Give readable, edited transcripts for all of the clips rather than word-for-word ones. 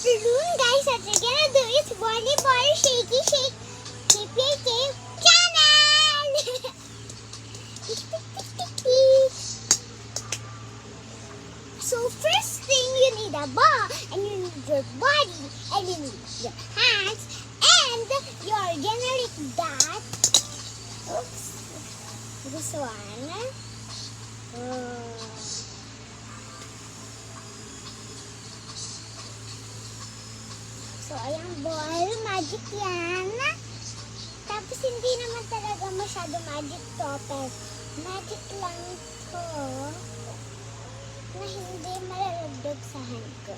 afternoon, guys. What we're gonna do is volleyball shaky shake KPK channel. So first thing, you need a ball, and you need your body, and you need your hands, and your generic dot. Oops, this one. So, ayan ball, magic yan. Tapos, hindi naman talaga masyado magic to, pero magic lang to na hindi malalagdag sa hand ko.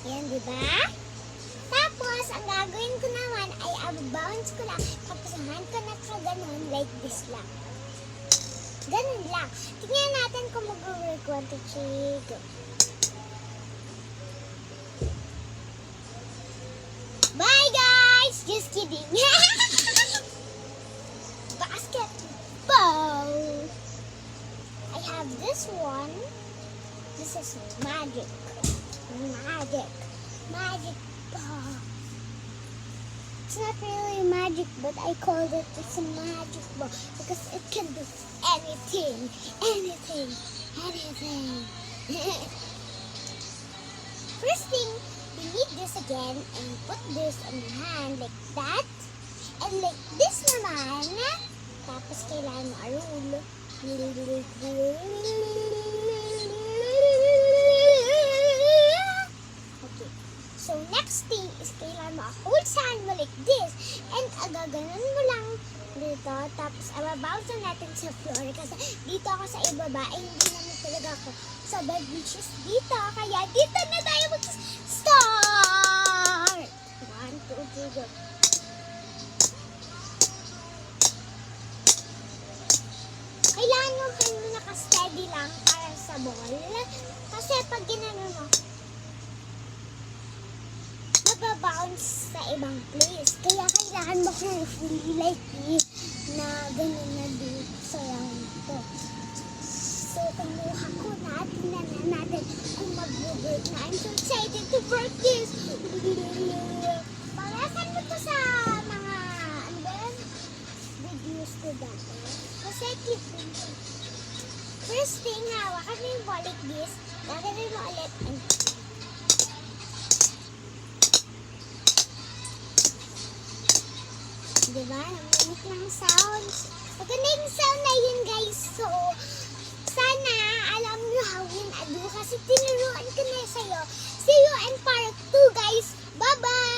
Yan, diba? Tapos, ang gagawin ko naman ay bounce ko lang. Tapos, ang hand ko na ganun, like this lang. Ganun lang. Tingnan natin kung mag-work. 1, 2, 3, go. Bye, guys! Just kidding. Basketball. I have this one. This is magic. Magic ball. It's not really magic, but I called it it's a magic ball because it can do anything. First thing, you need this again and put this on your hand like that. And like this naman. Tapos kailangan mo roll. So, next thing is kailangan mo hold sa hand mo like this. And agaganon mo lang dito. Tapos, ababounce natin sa floor. Kasi dito ako sa ibaba. Hindi naman talaga ako sa bed, which is dito. Kaya dito na tayo mag-start! 1, 2, 3, go. Kailangan mo hand mo naka-steady lang para sa ball. Kasi pag ginano mo, bounce sa ibang place. Kaya kailangan mo carefully like this na gano'n na dito sa round ko. So, kumuha ko na. Tingnan na natin kung mag-work na. I'm so excited to work this. Palasan mo to sa mga videos ko dati. Kasi clip din ko. First thing, hawakan mo yung ball like this. Gagawin mo ulit and diba? Naminig ng sounds. Maganda yung sound na yun, guys. So, sana alam nyo how win ado kasi tinuruan ko na sa'yo. See you in part 2, guys. Bye-bye!